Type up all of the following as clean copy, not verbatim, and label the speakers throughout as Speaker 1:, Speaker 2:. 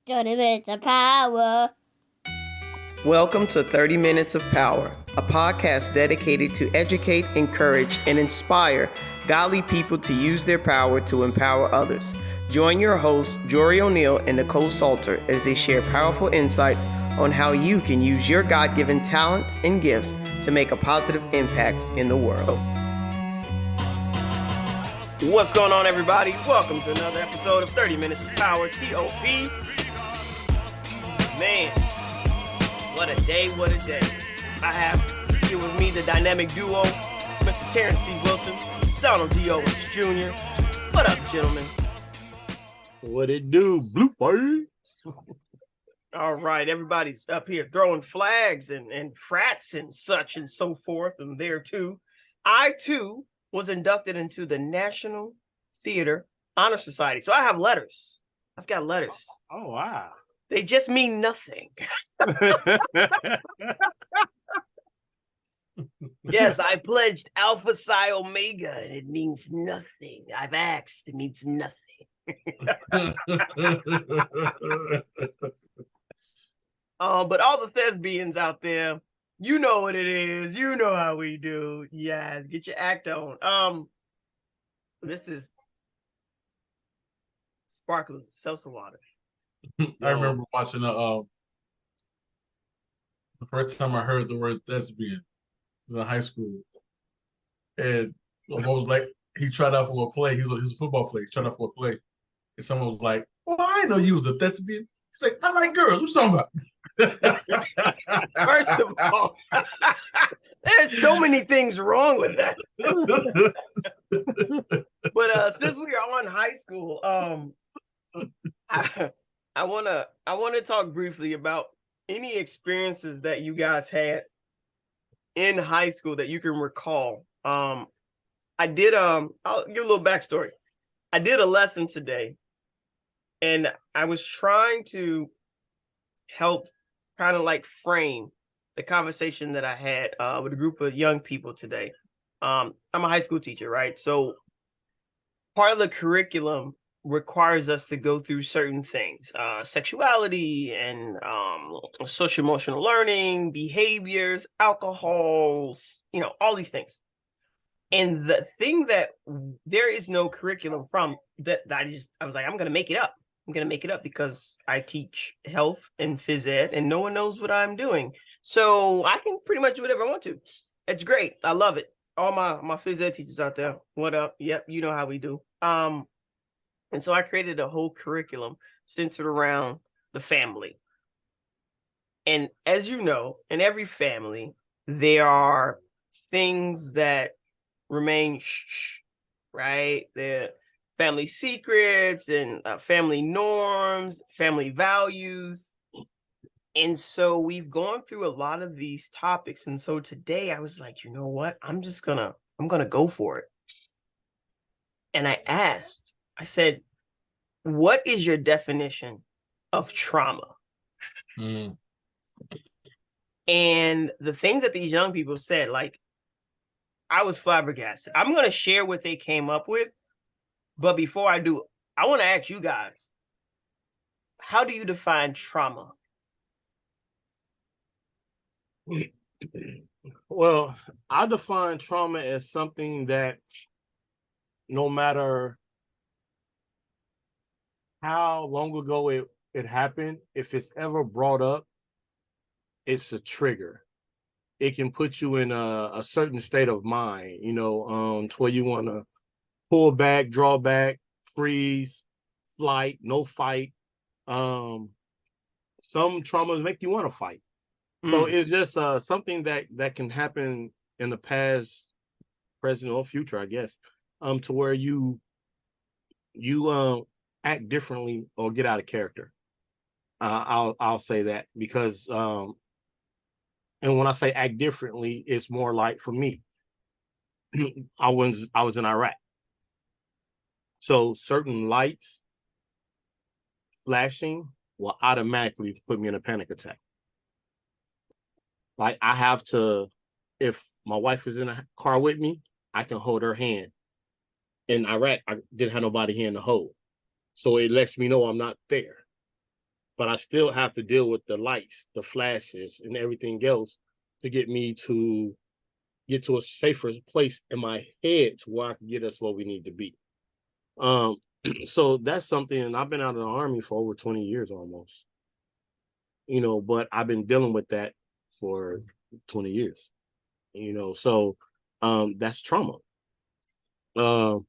Speaker 1: 30 minutes of power.
Speaker 2: Welcome to 30 Minutes of Power, a podcast dedicated to educate, encourage, and inspire godly people to use their power to empower others. Join your hosts, Jori O'Neal and Nicole Salter, as they share powerful insights on how you can use your God-given talents and gifts to make a positive impact in the world.
Speaker 3: What's going on, everybody? Welcome to another episode of 30 Minutes of Power, TOP. Man, what a day, what a day. I have here with me the dynamic duo, Mr. Terrance Wilson, Donald Owens Jr. What up, gentlemen?
Speaker 4: What it do, blue boy?
Speaker 3: All right, everybody's up here throwing flags and frats and such and so forth, and there too. I, too, was inducted into the National Theater Honor Society. So I have letters. I've got letters.
Speaker 4: Oh, wow.
Speaker 3: They just mean nothing. Yes, I pledged Alpha Psi Omega, and it means nothing. I've asked, it means nothing. But all the thespians out there, you know what it is. You know how we do. Yeah, get your act on. This is sparkling seltzer water.
Speaker 4: I remember watching the first time I heard the word thespian was in high school, and I was like, he tried out for a play. He's a football player. He tried out for a play, and someone was like, "Oh, I didn't know you was a thespian." He's like, "I like girls. What's talking about?"
Speaker 3: First of all, there's so many things wrong with that. But since we are on high school, I wanna talk briefly about any experiences that you guys had in high school that you can recall. I'll give a little backstory. I did a lesson today, and I was trying to help kind of like frame the conversation that I had with a group of young people today. I'm a high school teacher, right? So part of the curriculum requires us to go through certain things, sexuality and social emotional learning, behaviors, alcohols, all these things. And the thing that there is no curriculum from that I was like, I'm going to make it up. I'm going to make it up because I teach health and phys ed and no one knows what I'm doing. So I can pretty much do whatever I want to. It's great. I love it. All my phys ed teachers out there, what up? Yep, you know how we do. And so I created a whole curriculum centered around the family. And as you know, in every family, there are things that remain shh, right? They're family secrets and family norms, family values. And so we've gone through a lot of these topics. And so today I was like, you know what? I'm gonna go for it. And I said, what is your definition of trauma?
Speaker 4: Mm.
Speaker 3: And the things that these young people said, like, I was flabbergasted. I'm going to share what they came up with. But before I do, I want to ask you guys, how do you define trauma?
Speaker 5: Well, I define trauma as something that no matter how long ago it happened, if it's ever brought up, it's a trigger. It can put you in a certain state of mind, to where you want to pull back, draw back, freeze, flight, no fight. Some traumas make you want to fight. So it's just something that can happen in the past, present, or future, I guess, to where you act differently or get out of character. I'll say that because and when I say act differently, it's more like for me, I was in Iraq. So certain lights flashing will automatically put me in a panic attack. Like I have to, if my wife is in a car with me, I can hold her hand. In Iraq, I didn't have nobody hand to hold. So it lets me know I'm not there. but I still have to deal with the lights, the flashes, and everything else to get me to get to a safer place in my head to where I can get us where we need to be. So that's something, and I've been out of the Army for over 20 years almost, but I've been dealing with that for 20 years, so that's trauma. I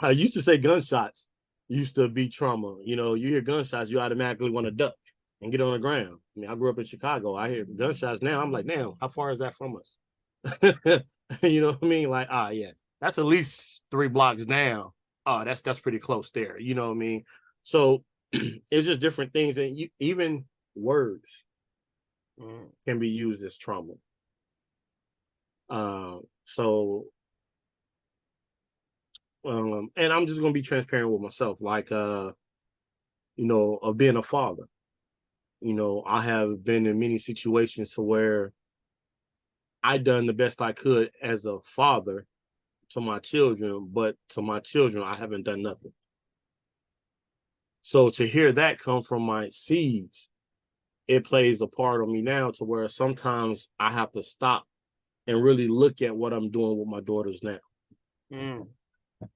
Speaker 5: used to say gunshots used to be trauma. You hear gunshots, you automatically want to duck and get on the ground. I mean, I grew up in Chicago. I hear gunshots now. I'm like, damn, how far is that from us? You know what I mean? Like, yeah, that's at least 3 blocks down. Oh, that's pretty close there. You know what I mean? So it's just different things, and even words can be used as trauma. And I'm just gonna be transparent with myself, like of being a father. I have been in many situations to where I done the best I could as a father to my children, but to my children, I haven't done nothing. So to hear that come from my seeds, it plays a part on me now to where sometimes I have to stop and really look at what I'm doing with my daughters now.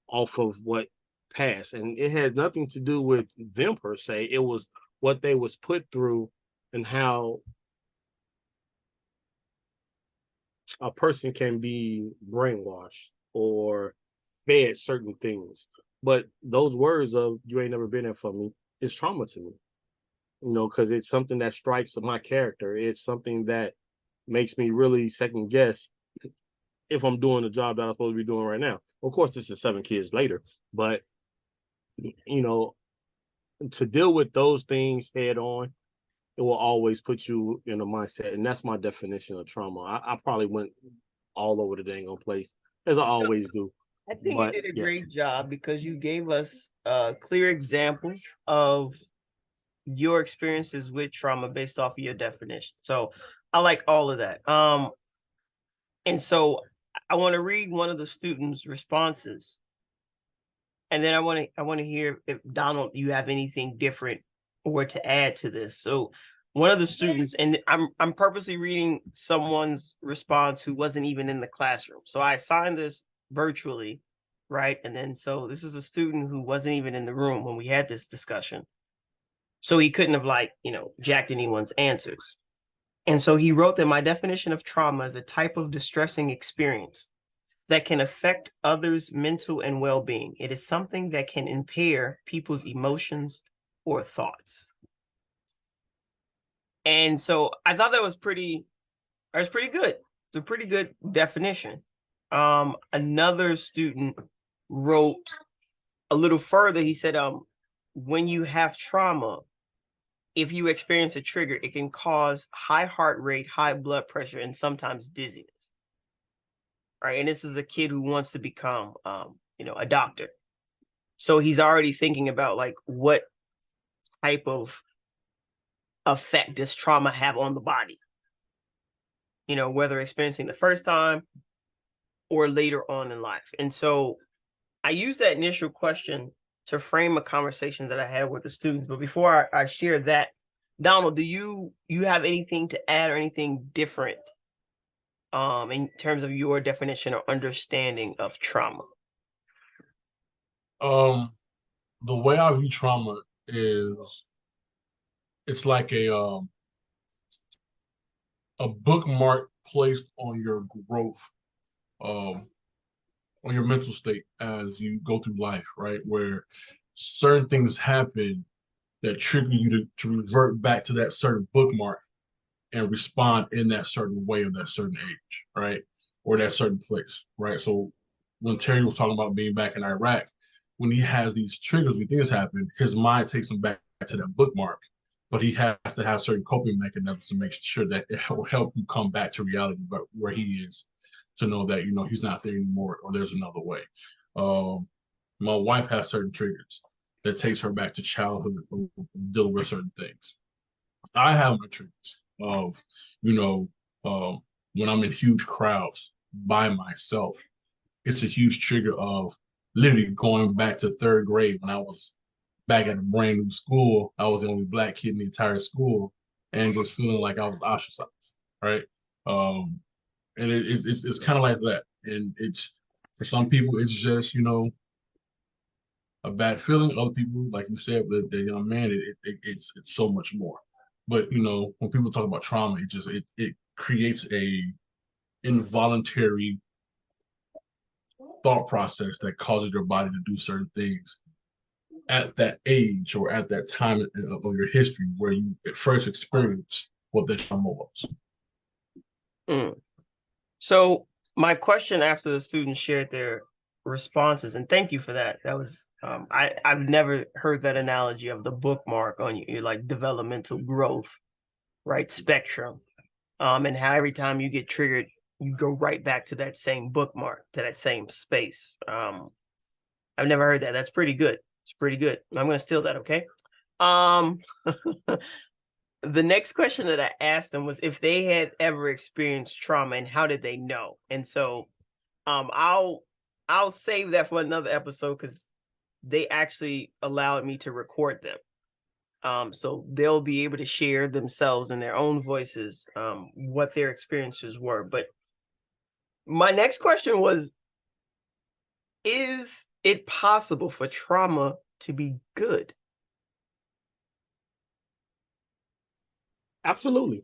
Speaker 5: Off of what passed. And it had nothing to do with them per se. It was what they was put through and how a person can be brainwashed or fed certain things. But those words of "you ain't never been there for me" is trauma to me. Because it's something that strikes my character. It's something that makes me really second guess if I'm doing the job that I'm supposed to be doing right now. Of course, this is 7 kids later, but to deal with those things head on, it will always put you in a mindset, and that's my definition of trauma. I probably went all over the dang on place, as I always do.
Speaker 3: I think you did a great job because you gave us clear examples of your experiences with trauma based off of your definition. So I like all of that. And so I want to read one of the students' responses, and then I want to hear if Donald, you have anything different or to add to this. So one of the students, and I'm purposely reading someone's response who wasn't even in the classroom. So I assigned this virtually, right? And then so this is a student who wasn't even in the room when we had this discussion. So he couldn't have jacked anyone's answers. And so he wrote that my definition of trauma is a type of distressing experience that can affect others' mental and well-being. It is something that can impair people's emotions or thoughts. And so I thought that was pretty good. It's a pretty good definition. Another student wrote a little further. He said, when you have trauma, if you experience a trigger, it can cause high heart rate, high blood pressure, and sometimes dizziness. Right. And this is a kid who wants to become, a doctor. So he's already thinking about what type of effect does trauma have on the body, whether experiencing the first time or later on in life. And so I use that initial question to frame a conversation that I had with the students. But before I share that, Donald, do you have anything to add or anything different in terms of your definition or understanding of trauma?
Speaker 4: The way I view trauma is it's like a bookmark placed on your growth, on your mental state as you go through life, right? Where certain things happen that trigger you to revert back to that certain bookmark and respond in that certain way of that certain age, right? Or that certain place, right? So when Terry was talking about being back in Iraq, when he has these triggers, when things happen, his mind takes him back to that bookmark, but he has to have certain coping mechanisms to make sure that it will help him come back to reality, but where he is, to know that, he's not there anymore or there's another way. My wife has certain triggers that takes her back to childhood, dealing with certain things. I have my triggers of, when I'm in huge crowds by myself, it's a huge trigger of literally going back to 3rd grade when I was back at a brand new school. I was the only black kid in the entire school, and just feeling like I was ostracized, right? And it's kind of like that, and it's for some people it's just a bad feeling. Other people, like you said, with the young man, it's so much more. But when people talk about trauma, it creates a involuntary thought process that causes your body to do certain things at that age or at that time of your history where you at first experience what the trauma was.
Speaker 3: Mm. So my question after the students shared their responses, and thank you for that. That was I've never heard that analogy of the bookmark on your like developmental growth, right? Spectrum. And how every time you get triggered, you go right back to that same bookmark, to that same space. I've never heard that. That's pretty good. It's pretty good. I'm going to steal that, okay? The next question that I asked them was if they had ever experienced trauma and how did they know? And so I'll save that for another episode because they actually allowed me to record them. So they'll be able to share themselves in their own voices what their experiences were. But my next question was, is it possible for trauma to be good?
Speaker 5: Absolutely.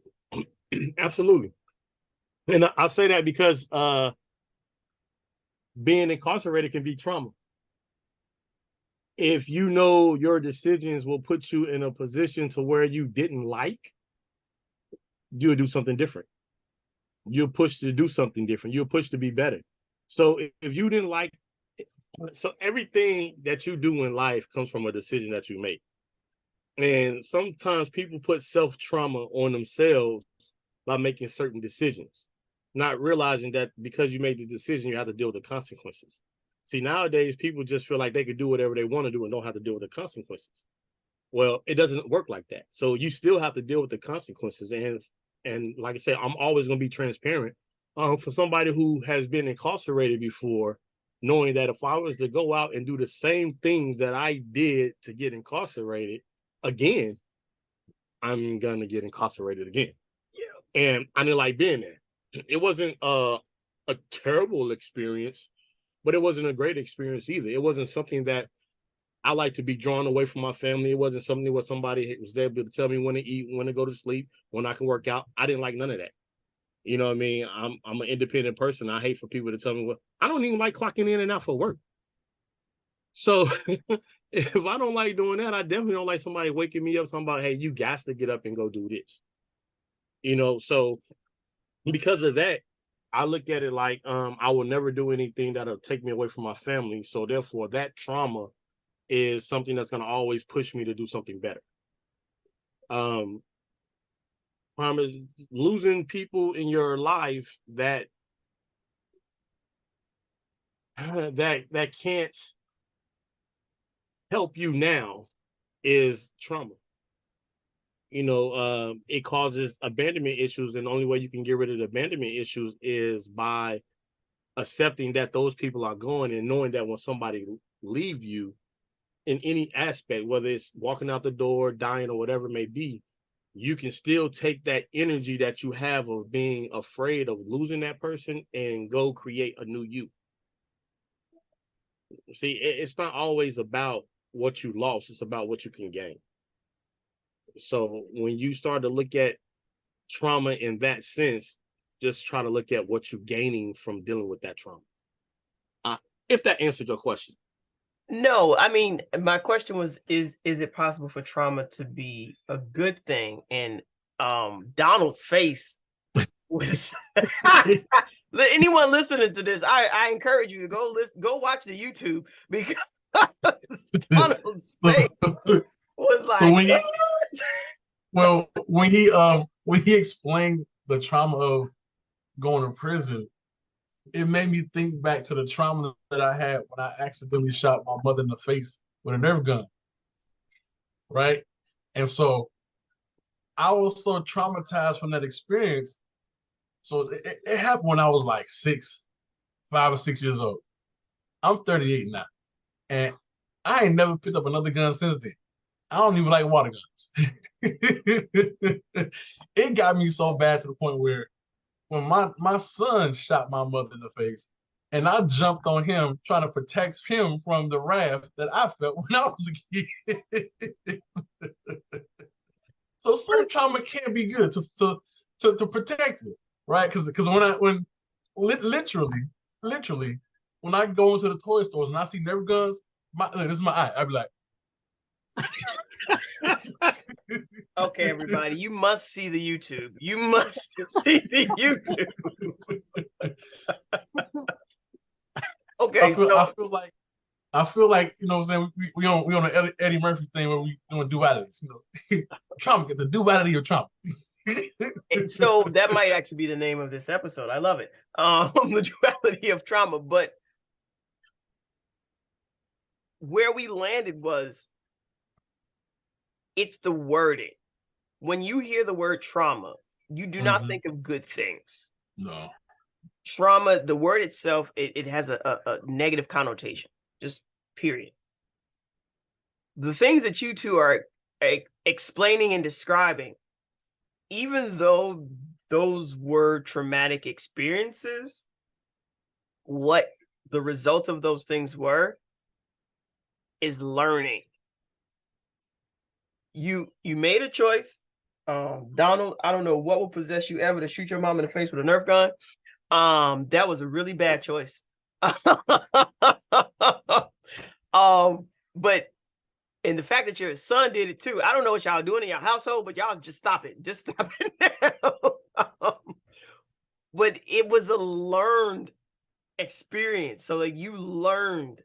Speaker 5: Absolutely. And I'll say that because being incarcerated can be trauma. If you know your decisions will put you in a position to where you didn't like, you'll do something different. You're pushed to do something different. You're pushed to be better. So if you didn't like, so everything that you do in life comes from a decision that you make. And sometimes people put self-trauma on themselves by making certain decisions, not realizing that because you made the decision, you have to deal with the consequences. See, nowadays, people just feel like they could do whatever they want to do and don't have to deal with the consequences. Well, it doesn't work like that. So you still have to deal with the consequences. And like I said, I'm always going to be transparent. For somebody who has been incarcerated before, knowing that if I was to go out and do the same things that I did to get incarcerated again, I'm going to get incarcerated again. Yeah. And I didn't like being there. It wasn't a terrible experience, but it wasn't a great experience either. It wasn't something that I like to be drawn away from my family. It wasn't something where somebody was there to tell me when to eat, when to go to sleep, when I can work out. I didn't like none of that. You know what I mean? I'm an independent person. I hate for people to tell me what. I don't even like clocking in and out for work. So if I don't like doing that, I definitely don't like somebody waking me up talking about, hey, you got to get up and go do this. So because of that, I look at it like I will never do anything that'll take me away from my family. So therefore, that trauma is something that's going to always push me to do something better. Promise losing people in your life that can't help you now is trauma. It causes abandonment issues, and the only way you can get rid of the abandonment issues is by accepting that those people are gone and knowing that when somebody leave you in any aspect, whether it's walking out the door, dying, or whatever it may be, you can still take that energy that you have of being afraid of losing that person and go create a new you. See, it's not always about what you lost, it's about what you can gain. So when you start to look at trauma in that sense, just try to look at what you're gaining from dealing with that trauma. If that answered your question.
Speaker 3: No, I mean, my question was, is it possible for trauma to be a good thing? And Donald's face was anyone listening to this, I encourage you to go watch the YouTube, because Donald's face was like,
Speaker 4: so when he explained the trauma of going to prison, it made me think back to the trauma that I had when I accidentally shot my mother in the face with a Nerf gun. Right? And so I was so traumatized from that experience. So it happened when I was like 5 or 6 years old. I'm 38 now. And I ain't never picked up another gun since then. I don't even like water guns. It got me so bad to the point where when my son shot my mother in the face, and I jumped on him trying to protect him from the wrath that I felt when I was a kid. So some trauma can be good to protect it, right? Because when literally when I go into the toy stores and I see Nerf guns, this is my eye. I'd be like,
Speaker 3: Okay, everybody, you must see the YouTube. You must see the YouTube. Okay,
Speaker 4: I feel like you know what I'm saying, we on the Eddie Murphy thing where we doing dualities, you know. Trauma, the duality of trauma.
Speaker 3: So that might actually be the name of this episode. I love it. The duality of trauma. But where we landed was, it's the wording. When you hear the word trauma, you do not think of good things.
Speaker 4: No.
Speaker 3: Trauma, the word itself, it has a negative connotation, just period. The things that you two are explaining and describing, even though those were traumatic experiences, what the result of those things were is learning. You made a choice. Donald, I don't know what will possess you ever to shoot your mom in the face with a Nerf gun. That was a really bad choice. But and the fact that your son did it too, I don't know what y'all doing in your household, but y'all just stop it. Just stop it now. But it was a learned experience. So like you learned.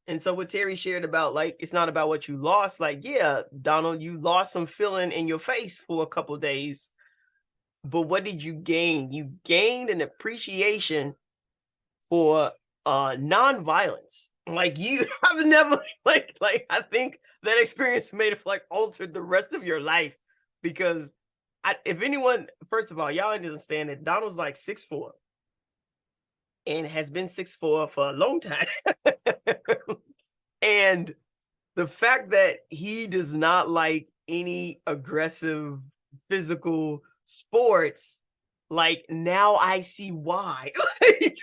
Speaker 3: And so what Terry shared about, like, it's not about what you lost. Like, yeah, Donald, you lost some feeling in your face for a couple of days. But what did you gain? You gained an appreciation for nonviolence. Like I've never like I think that experience made it like altered the rest of your life, because if anyone, first of all, y'all understand that Donald's like 6'4" and has been 6'4" for a long time. And the fact that he does not like any aggressive physical sports, like now I see why. Like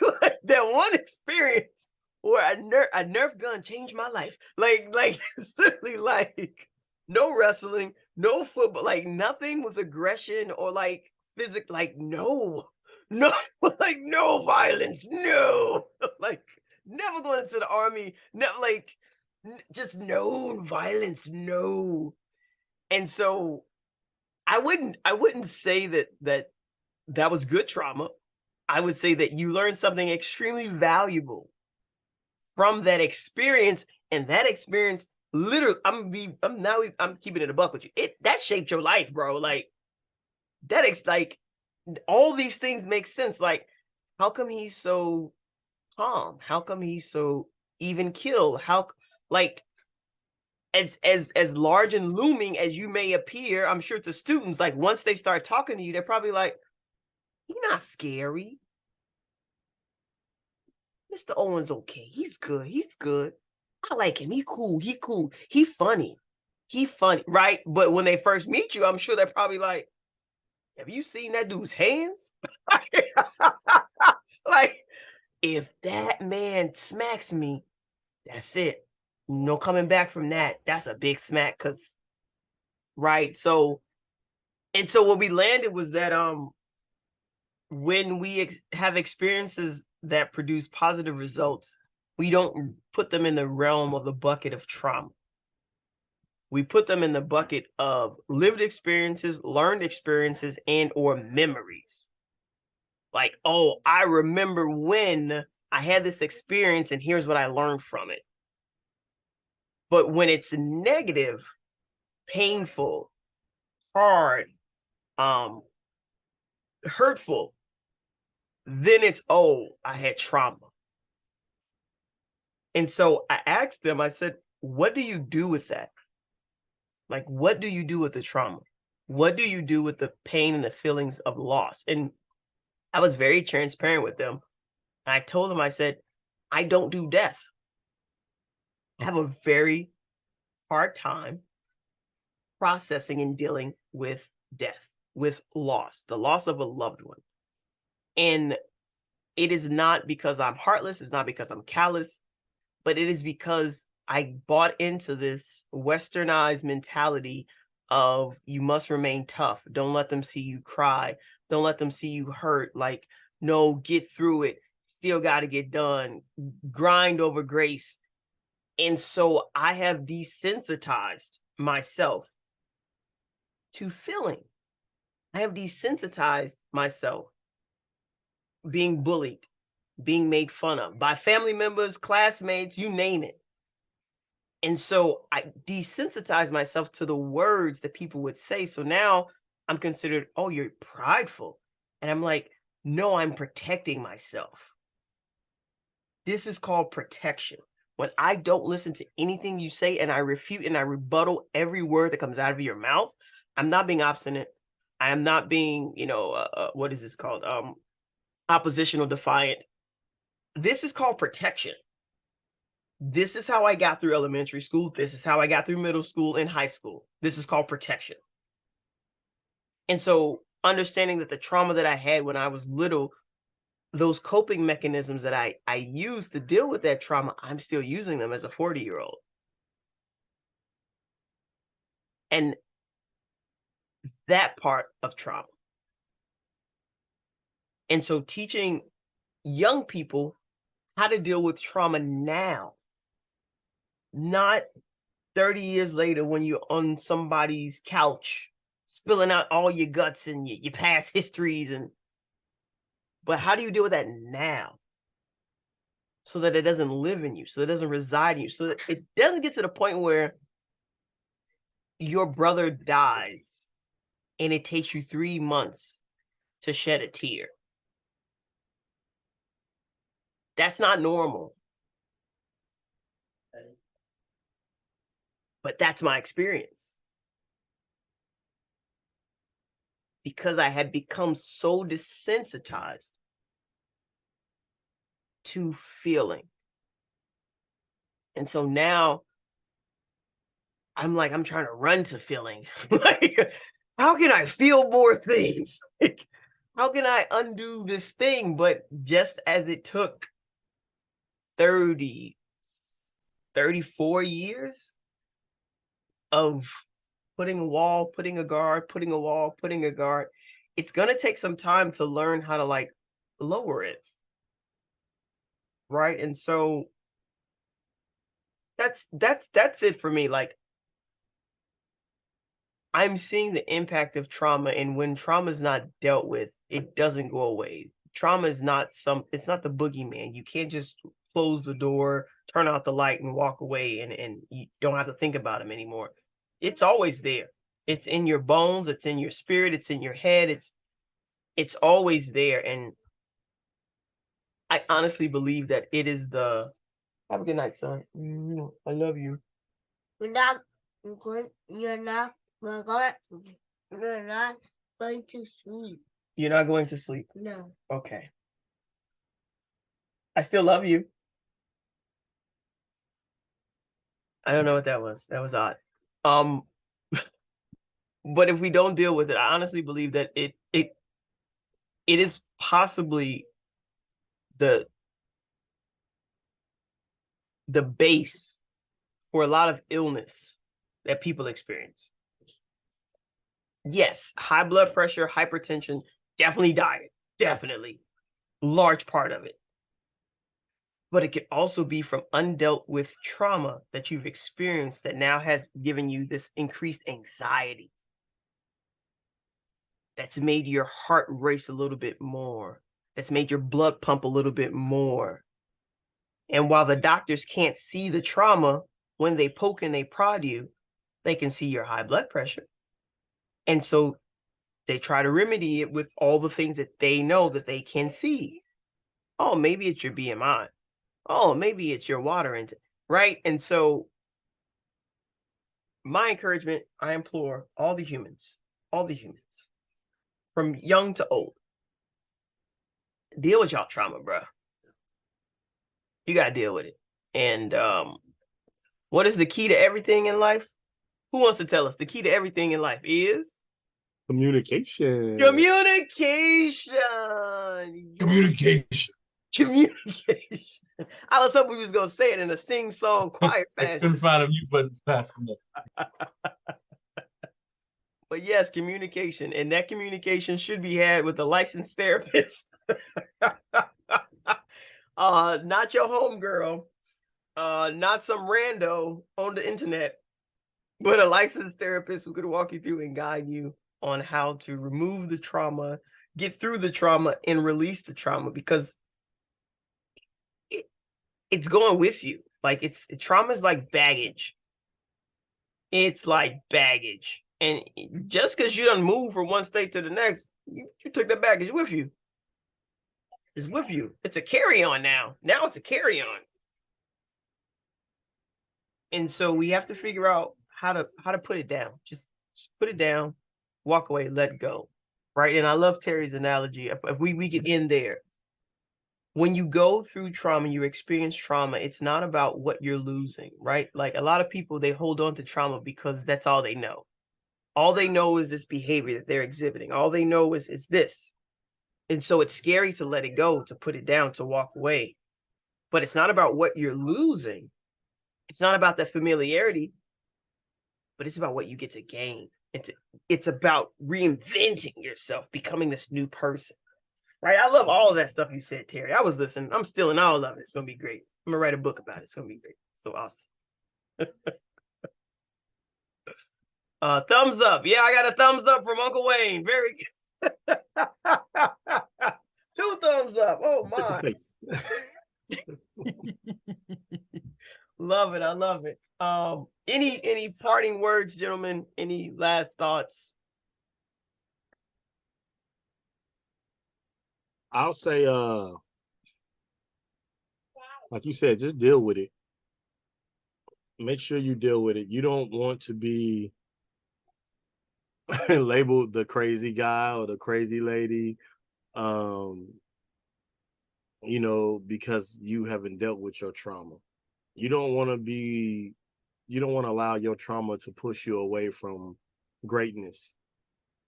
Speaker 3: that one experience where a Nerf gun changed my life. Like it's literally like no wrestling, no football, like nothing with aggression or like physical, like no, like no violence, no, like never going into the army, no, like just no violence, no. And so I wouldn't say that was good trauma. I would say that you learned something extremely valuable from that experience, and that experience literally, I'm keeping it a buck with you. That shaped your life, bro. Like like all these things make sense. Like, how come he's so calm? How come he's so even keel? How, like, as large and looming as you may appear, I'm sure to students, like once they start talking to you, they're probably like, he's not scary. Mr. Owens okay. He's good. I like him. He cool. He funny, right? But when they first meet you, I'm sure they're probably like, have you seen that dude's hands? Like, if that man smacks me, that's it. No coming back from that. That's a big smack, right? So what we landed was that when we have experiences that produce positive results, we don't put them in the realm of the bucket of trauma. We put them in the bucket of lived experiences, learned experiences, and or memories. Like, oh, I remember when I had this experience and here's what I learned from it. But when it's negative, painful, hard, hurtful, then it's, oh, I had trauma. And so I asked them, I said, what do you do with that? Like, what do you do with the trauma? What do you do with the pain and the feelings of loss? And I was very transparent with them. I told them, I said, I don't do death. have a very hard time processing and dealing with death, with loss, the loss of a loved one. And it is not because I'm heartless, it's not because I'm callous, but it is because I bought into this westernized mentality of you must remain tough. Don't let them see you cry. Don't let them see you hurt. Like, no, get through it. Still got to get done. Grind over grace. And so I have desensitized myself to feeling. I have desensitized myself being bullied, being made fun of by family members, classmates, you name it. And so I desensitized myself to the words that people would say. So now I'm considered, oh, you're prideful. And I'm like, no, I'm protecting myself. This is called protection. When I don't listen to anything you say and I refute and I rebuttal every word that comes out of your mouth, I'm not being obstinate. I am not being, what is this called? Oppositional defiant. This is called protection. This is how I got through elementary school. This is how I got through middle school and high school. This is called protection. And so understanding that the trauma that I had when I was little, those coping mechanisms that I used to deal with that trauma, I'm still using them as a 40-year-old. And that part of trauma. And so teaching young people how to deal with trauma now, not 30 years later when you're on somebody's couch, spilling out all your guts and your past histories. But how do you deal with that now? So that it doesn't live in you, so it doesn't reside in you, so that it doesn't get to the point where your brother dies and it takes you 3 months to shed a tear. That's not normal. But that's my experience. Because I had become so desensitized to feeling. And so now I'm trying to run to feeling. Like, how can I feel more things? Like, how can I undo this thing? But just as it took 34 years of putting a wall, putting a guard, putting a wall, putting a guard, it's going to take some time to learn how to lower it. Right. And so that's it for me. Like, I'm seeing the impact of trauma, and when trauma is not dealt with, it doesn't go away. Trauma is not it's not the boogeyman. You can't just close the door, turn out the light and walk away and you don't have to think about him anymore. It's always there. It's in your bones, it's in your spirit, it's in your head, it's always there. And I honestly believe that it is have a good night, son. I love you.
Speaker 1: You're not going to sleep.
Speaker 3: You're not going to sleep?
Speaker 1: No.
Speaker 3: Okay. I still love you. I don't know what that was. That was odd. But if we don't deal with it, I honestly believe that it is possibly the base for a lot of illness that people experience. Yes, high blood pressure, hypertension, definitely diet, definitely. Large part of it. But it could also be from undealt with trauma that you've experienced that now has given you this increased anxiety. That's made your heart race a little bit more. That's made your blood pump a little bit more. And while the doctors can't see the trauma, when they poke and they prod you, they can see your high blood pressure. And so they try to remedy it with all the things that they know that they can see. Oh, maybe it's your BMI. Oh, maybe it's your water intake, right? And so my encouragement, I implore all the humans, from young to old, deal with y'all trauma, bro. You got to deal with it. And What is the key to everything in life? Who wants to tell us? The key to everything in life is
Speaker 5: Communication.
Speaker 3: communication.
Speaker 4: Communication.
Speaker 3: Communication. I was hoping we was gonna say it in a sing-song choir
Speaker 4: I
Speaker 3: fashion.
Speaker 4: couldn't find a mute button fast enough.
Speaker 3: But yes, communication. And that communication should be had with a licensed therapist. Not your homegirl, not some rando on the internet, but a licensed therapist who could walk you through and guide you on how to remove the trauma, get through the trauma, and release the trauma, because it's going with you. Like trauma is like baggage. It's like baggage. And just because you done move from one state to the next, you took that baggage with you. It's with you. It's a carry-on now. Now it's a carry-on. And so we have to figure out how to put it down. Just put it down, walk away, let go. Right. And I love Terry's analogy. If we get in there. When you go through trauma, you experience trauma, it's not about what you're losing, right? Like a lot of people, they hold on to trauma because that's all they know. All they know is this behavior that they're exhibiting. All they know is this. And so it's scary to let it go, to put it down, to walk away. But it's not about what you're losing. It's not about the familiarity, but it's about what you get to gain. It's about reinventing yourself, becoming this new person. Right? I love all of that stuff you said, Terry. I was listening. I'm stealing all of it. It's going to be great. I'm going to write a book about it. It's going to be great. So awesome. Thumbs up. Yeah, I got a thumbs up from Uncle Wayne. Very good. 2 thumbs up. Oh, my. Love it. I love it. Any parting words, gentlemen? Any last thoughts?
Speaker 5: I'll say, like you said, just deal with it. Make sure you deal with it. You don't want to be labeled the crazy guy or the crazy lady, because you haven't dealt with your trauma. You don't want to allow your trauma to push you away from greatness.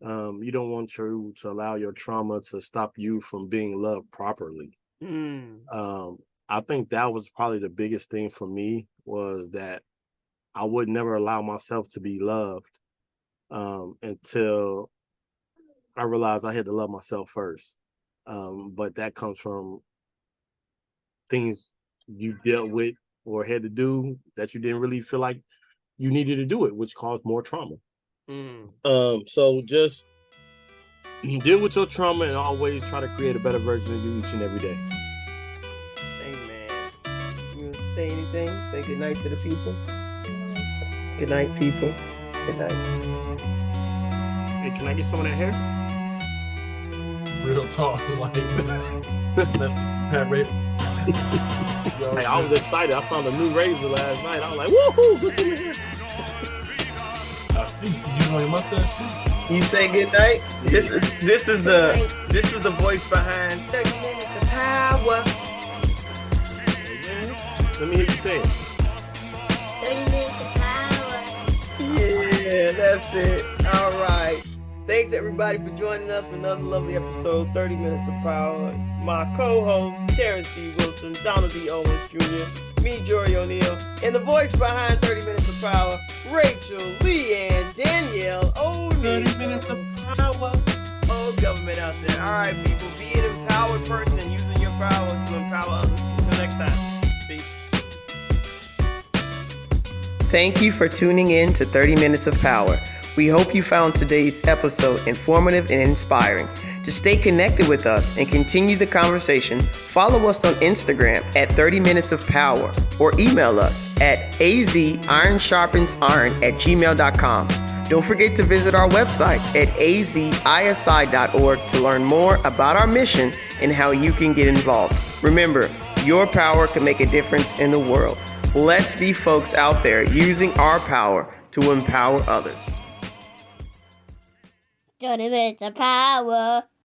Speaker 5: You don't want to allow your trauma to stop you from being loved properly. I think that was probably the biggest thing for me, was that I would never allow myself to be loved until I realized I had to love myself first. But that comes from things you dealt with or had to do that you didn't really feel like you needed to do it, which caused more trauma. So just deal with your trauma and always try to create a better version of you each and every day.
Speaker 3: Amen. You want to say anything? Say good night to the people. Good night, people. Good night.
Speaker 5: Hey, can I get some of that hair?
Speaker 4: Real talk, like Pat Ray.
Speaker 5: Hey, I was excited. I found a new razor last night. I was like, woohoo! Look at me.
Speaker 4: I see. You know your mustache?
Speaker 3: You say good night. This is the voice behind 30 minutes of power.
Speaker 5: Let me hear you say it.
Speaker 1: 30 minutes of power.
Speaker 3: Yeah, that's it. All right. Thanks everybody for joining us for another lovely episode, 30 Minutes of Power. My co-host, Terrance C. Wilson, Donald Owens Jr., me, Jori O'Neal, and the voice behind 30 Minutes of Power, Rachel, Leanne, Danielle, O'Neal.
Speaker 4: 30 minutes of power.
Speaker 3: Oh, government out there. All right, people, be an empowered person using your power to empower others. Until next time. Peace.
Speaker 2: Thank you for tuning in to 30 Minutes of Power. We hope you found today's episode informative and inspiring. To stay connected with us and continue the conversation, follow us on Instagram at 30 Minutes of Power or email us at azironsharpensiron@gmail.com. Don't forget to visit our website at azisi.org to learn more about our mission and how you can get involved. Remember, your power can make a difference in the world. Let's be folks out there using our power to empower others.
Speaker 1: 30 minutes of power.